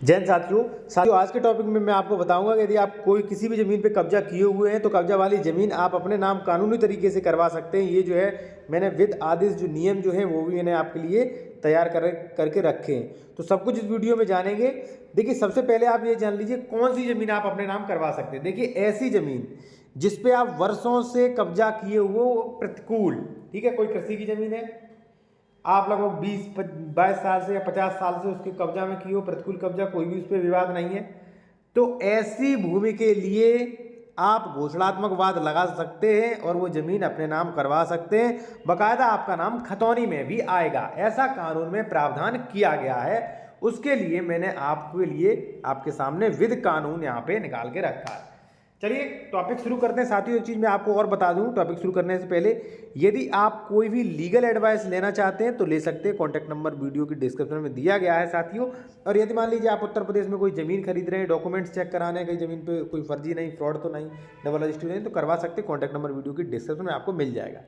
जैन साथियों आज के टॉपिक में मैं आपको बताऊंगा कि यदि आप कोई किसी भी ज़मीन पे कब्जा किए हुए हैं तो कब्जा वाली ज़मीन आप अपने नाम कानूनी तरीके से करवा सकते हैं। ये जो है मैंने विद आदेश जो नियम जो है वो भी मैंने आपके लिए तैयार करके रखे हैं। तो सब कुछ इस वीडियो में जानेंगे। देखिए, सबसे पहले आप ये जान लीजिए कौन सी ज़मीन आप अपने नाम करवा सकते हैं। देखिए, ऐसी ज़मीन जिसपे आप वर्षों से कब्जा किए हुए वो प्रतिकूल, ठीक है, कोई कृषि की ज़मीन है, आप लगभग 20-22 साल से या 50 साल से उसके कब्जा में किए हो, प्रतिकूल कब्जा, कोई भी उस पर विवाद नहीं है, तो ऐसी भूमि के लिए आप घोषणात्मक वाद लगा सकते हैं और वो जमीन अपने नाम करवा सकते हैं। बकायदा आपका नाम खतौनी में भी आएगा, ऐसा कानून में प्रावधान किया गया है। उसके लिए मैंने आपके लिए आपके सामने विध कानून यहाँ पे निकाल के रखा है। चलिए टॉपिक शुरू करते हैं साथियों। एक चीज़ मैं आपको और बता दूं टॉपिक शुरू करने से पहले, यदि आप कोई भी लीगल एडवाइस लेना चाहते हैं तो ले सकते हैं। कॉन्टैक्ट नंबर वीडियो की डिस्क्रिप्शन में दिया गया है साथियों। और यदि मान लीजिए आप उत्तर प्रदेश में कोई ज़मीन खरीद रहे हैं, डॉक्यूमेंट्स चेक कराने हैं, कहीं ज़मीन पे कोई फर्जी नहीं, फ्रॉड तो नहीं, डबल रजिस्ट्री नहीं, तो करवा सकते हैं। कॉन्टैक्ट नंबर वीडियो की डिस्क्रिप्शन में आपको मिल जाएगा।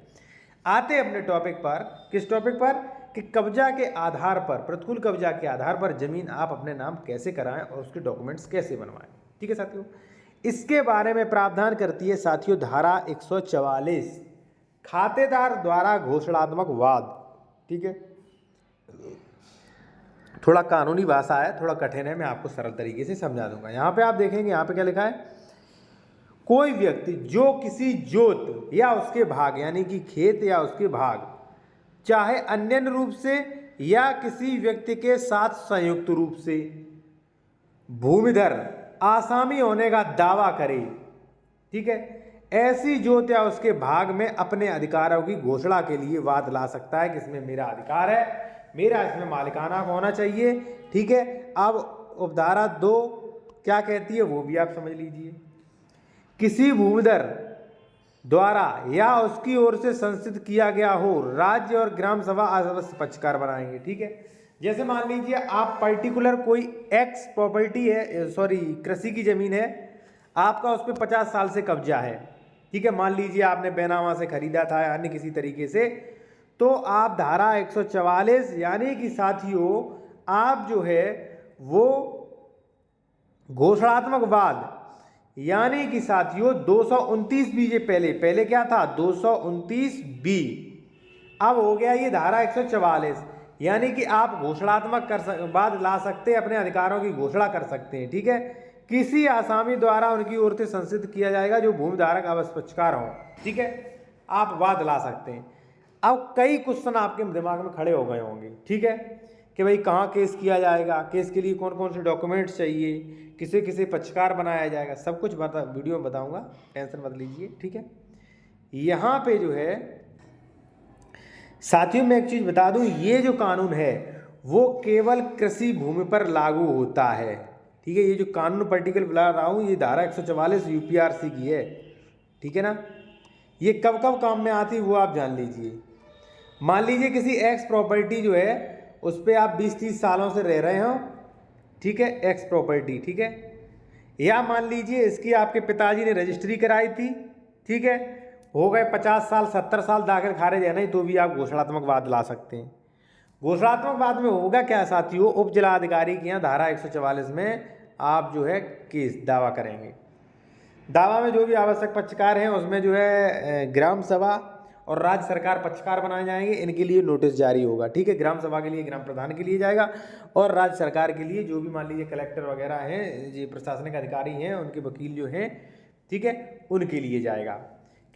आते हैं अपने टॉपिक पर। किस टॉपिक पर? कि कब्जा के आधार पर, प्रतिकूल कब्जा के आधार पर जमीन आप अपने नाम कैसे कराएं और उसके डॉक्यूमेंट्स कैसे बनवाएं। ठीक है साथियों, इसके बारे में प्रावधान करती है साथियों धारा 144, खातेदार द्वारा घोषणात्मक वाद। ठीक है, थोड़ा कानूनी भाषा है, थोड़ा कठिन है, मैं आपको सरल तरीके से समझा दूंगा। यहां पे आप देखेंगे, यहां पे क्या लिखा है, कोई व्यक्ति जो किसी जोत या उसके भाग यानी कि खेत या उसके भाग, चाहे अन्य रूप से या किसी व्यक्ति के साथ संयुक्त रूप से, भूमिधर आसामी होने का दावा करे, ठीक है, ऐसी जोत या उसके भाग में अपने अधिकारों की घोषणा के लिए वाद ला सकता है कि इसमें मेरा अधिकार है, मेरा इसमें मालिकाना होना चाहिए। ठीक है, अब उपधारा 2 क्या कहती है वो भी आप समझ लीजिए। किसी भूमिधर द्वारा या उसकी ओर से संस्थित किया गया हो, राज्य और ग्राम सभा अवश्य पक्षकार बनाएंगे। ठीक है, जैसे मान लीजिए आप पर्टिकुलर कोई एक्स प्रॉपर्टी है, सॉरी कृषि की जमीन है, आपका उस पर 50 साल से कब्जा है। ठीक है, मान लीजिए आपने बेनामा से खरीदा था या अन्य किसी तरीके से, तो आप धारा 144 यानी कि साथियों आप जो है वो घोषणात्मक वाद यानी कि साथियों 229 बी, पहले क्या था 229 बी, अब हो गया ये धारा 144, यानी कि आप घोषणात्मक वाद ला सकते हैं, अपने अधिकारों की घोषणा कर सकते हैं। ठीक है, किसी आसामी द्वारा उनकी ओर से संसिद्ध किया जाएगा जो भूमिधारक अवश्य पक्षकार हो। ठीक है, आप वाद ला सकते हैं। अब कई क्वेश्चन आपके दिमाग में खड़े हो गए होंगे, ठीक है, कि भाई कहाँ केस किया जाएगा, केस के लिए कौन कौन से डॉक्यूमेंट्स चाहिए, किसे किसे पक्षकार बनाया जाएगा, सब कुछ वीडियो में बताऊंगा, टेंशन मत लीजिए। ठीक है, यहाँ पे जो है साथियों मैं एक चीज़ बता दूं, ये जो कानून है वो केवल कृषि भूमि पर लागू होता है। ठीक है, ये जो कानून पर्टिकुलर बुला रहा हूँ ये धारा 144 यूपीआरसी की है। ठीक है ना, ये कब कब काम में आती है वो आप जान लीजिए। मान लीजिए किसी एक्स प्रॉपर्टी जो है उस पर आप 20-30 सालों से रह रहे हो, ठीक है, एक्स प्रॉपर्टी, ठीक है, या मान लीजिए इसकी आपके पिताजी ने रजिस्ट्री कराई थी, ठीक है, हो गए 50 साल 70 साल, दाखिल खारिज है नहीं, तो भी आप घोषणात्मक वाद ला सकते हैं। घोषणात्मक वाद में होगा क्या साथियों, उप जिलाधिकारी की यहाँ धारा 144 में आप जो है केस दावा करेंगे। दावा में जो भी आवश्यक पक्षकार हैं उसमें जो है ग्राम सभा और राज्य सरकार पक्षकार बनाए जाएंगे, इनके लिए नोटिस जारी होगा। ठीक है, ग्राम सभा के लिए ग्राम प्रधान के लिए जाएगा और राज्य सरकार के लिए जो भी मान लीजिए कलेक्टर वगैरह हैं, जो प्रशासनिक अधिकारी हैं, उनके वकील जो हैं, ठीक है, उनके लिए जाएगा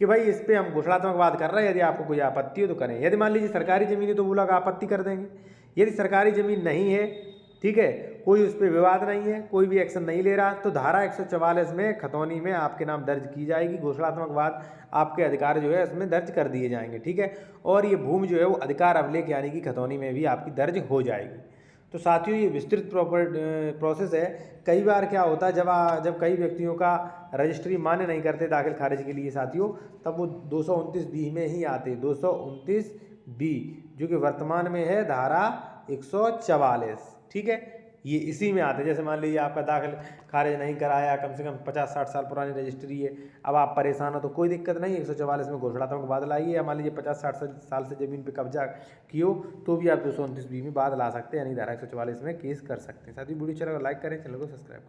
कि भाई इस पर हम घोषणात्मक वाद कर रहे हैं, यदि आपको कोई आपत्ति हो तो करें। यदि मान लीजिए सरकारी ज़मीन है तो वो लोग आपत्ति कर देंगे। यदि सरकारी ज़मीन नहीं है, ठीक है, कोई उस पर विवाद नहीं है, कोई भी एक्शन नहीं ले रहा, तो धारा 144 में खतौनी में आपके नाम दर्ज की जाएगी, घोषणात्मक वाद आपके अधिकार जो है उसमें दर्ज कर दिए जाएंगे। ठीक है, और ये भूमि जो है वो अधिकार अभिलेख यानी कि खतौनी में भी आपकी दर्ज हो जाएगी। तो साथियों ये विस्तृत प्रोसेस है। कई बार क्या होता है जब कई व्यक्तियों का रजिस्ट्री मान्य नहीं करते दाखिल खारिज के लिए साथियों, तब वो 229 बी में ही आते, 229 बी जो कि वर्तमान में है धारा 144। ठीक है, ये इसी में आते हैं। जैसे मान लीजिए आपका दाखिल खारिज नहीं कराया, कम से कम 50-60 साल पुरानी रजिस्ट्री है, अब आप परेशान हो तो कोई दिक्कत नहीं, 144 में घोषणात्मक बादल आई है, या मान लीजिए 50-60 साल से ज़मीन पे कब्जा कियो तो भी आप 229 बी में बादल ला सकते हैं, यानी धारा 144 में केस कर सकते हैं। साथ ही वीडियो चला लाइक करें, चैनल को सब्सक्राइब करें।